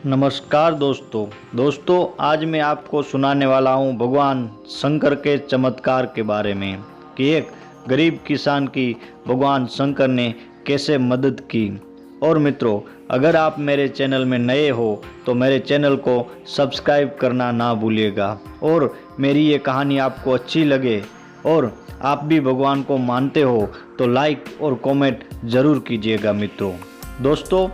नमस्कार दोस्तों आज मैं आपको सुनाने वाला हूँ भगवान शंकर के चमत्कार के बारे में कि एक गरीब किसान की भगवान शंकर ने कैसे मदद की। और मित्रों, अगर आप मेरे चैनल में नए हो तो मेरे चैनल को सब्सक्राइब करना ना भूलिएगा। और मेरी ये कहानी आपको अच्छी लगे और आप भी भगवान को मानते हो तो लाइक और कमेंट ज़रूर कीजिएगा। दोस्तों,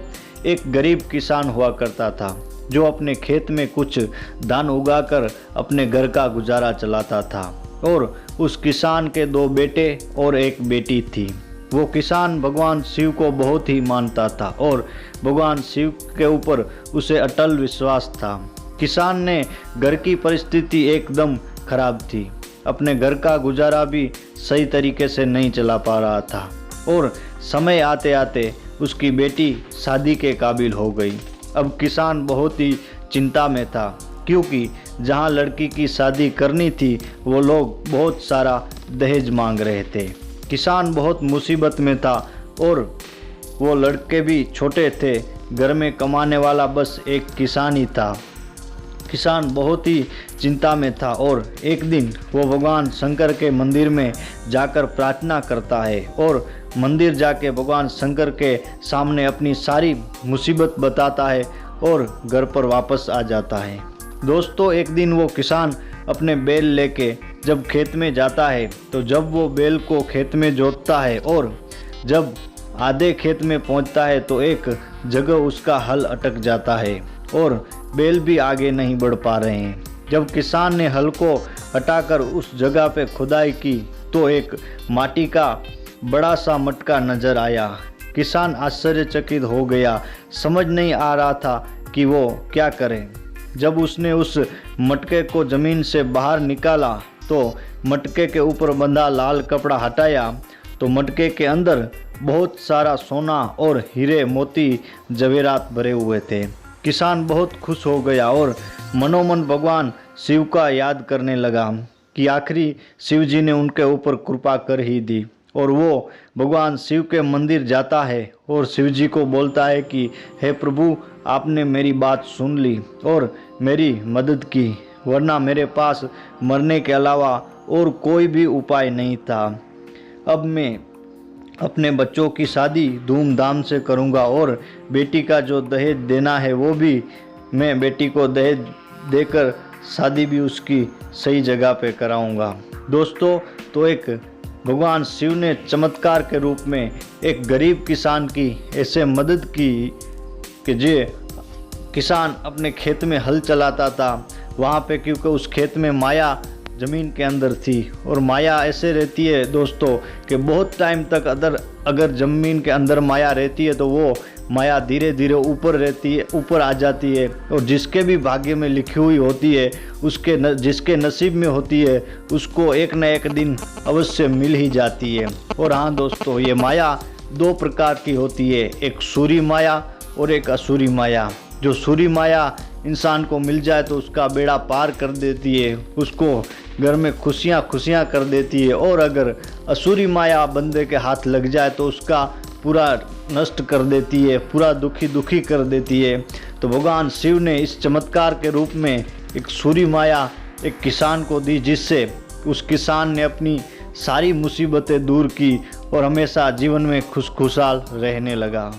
एक गरीब किसान हुआ करता था जो अपने खेत में कुछ धान उगाकर अपने घर का गुजारा चलाता था। और उस किसान के 2 बेटे और 1 बेटी थी। वो किसान भगवान शिव को बहुत ही मानता था और भगवान शिव के ऊपर उसे अटल विश्वास था। किसान ने घर की परिस्थिति एकदम खराब थी, अपने घर का गुजारा भी सही तरीके से नहीं चला पा रहा था। और समय आते आते उसकी बेटी शादी के काबिल हो गई। अब किसान बहुत ही चिंता में था क्योंकि जहां लड़की की शादी करनी थी वो लोग बहुत सारा दहेज मांग रहे थे। किसान बहुत मुसीबत में था और वो लड़के भी छोटे थे। घर में कमाने वाला बस एक किसान ही था। किसान बहुत ही चिंता में था और एक दिन वो भगवान शंकर के मंदिर में जाकर प्रार्थना करता है और मंदिर जाके भगवान शंकर के सामने अपनी सारी मुसीबत बताता है और घर पर वापस आ जाता है। दोस्तों, एक दिन वो किसान अपने बैल लेके जब खेत में जाता है तो जब वो बैल को खेत में जोतता है और जब आधे खेत में पहुंचता है तो एक जगह उसका हल अटक जाता है और बैल भी आगे नहीं बढ़ पा रहे हैं। जब किसान ने हल को हटाकर उस जगह पे खुदाई की तो एक माटी का बड़ा सा मटका नजर आया। किसान आश्चर्यचकित हो गया, समझ नहीं आ रहा था कि वो क्या करे। जब उसने उस मटके को ज़मीन से बाहर निकाला तो मटके के ऊपर बंधा लाल कपड़ा हटाया तो मटके के अंदर बहुत सारा सोना और हीरे मोती जवेरात भरे हुए थे। किसान बहुत खुश हो गया और मनोमन भगवान शिव का याद करने लगा कि आखिरी शिव जी ने उनके ऊपर कृपा कर ही दी। और वो भगवान शिव के मंदिर जाता है और शिव जी को बोलता है कि हे प्रभु, आपने मेरी बात सुन ली और मेरी मदद की, वरना मेरे पास मरने के अलावा और कोई भी उपाय नहीं था। अब मैं अपने बच्चों की शादी धूमधाम से करूंगा और बेटी का जो दहेज देना है वो भी मैं बेटी को दहेज देकर शादी भी उसकी सही जगह पे कराऊंगा। दोस्तों, तो एक भगवान शिव ने चमत्कार के रूप में एक गरीब किसान की ऐसे मदद की कि जे किसान अपने खेत में हल चलाता था वहाँ पे, क्योंकि उस खेत में माया ज़मीन के अंदर थी। और माया ऐसे रहती है दोस्तों कि बहुत टाइम तक अगर ज़मीन के अंदर माया रहती है तो वो माया धीरे धीरे ऊपर आ जाती है और जिसके भी भाग्य में लिखी हुई होती है जिसके नसीब में होती है उसको एक न एक दिन अवश्य मिल ही जाती है। और हाँ दोस्तों, ये माया 2 प्रकार की होती है, एक सूरी माया और एक असुरी माया। जो सूरी माया इंसान को मिल जाए तो उसका बेड़ा पार कर देती है, उसको घर में खुशियाँ कर देती है। और अगर असुरी माया बंदे के हाथ लग जाए तो उसका पूरा नष्ट कर देती है, पूरा दुखी कर देती है। तो भगवान शिव ने इस चमत्कार के रूप में एक सूरी माया एक किसान को दी, जिससे उस किसान ने अपनी सारी मुसीबतें दूर की और हमेशा जीवन में खुशहाल रहने लगा।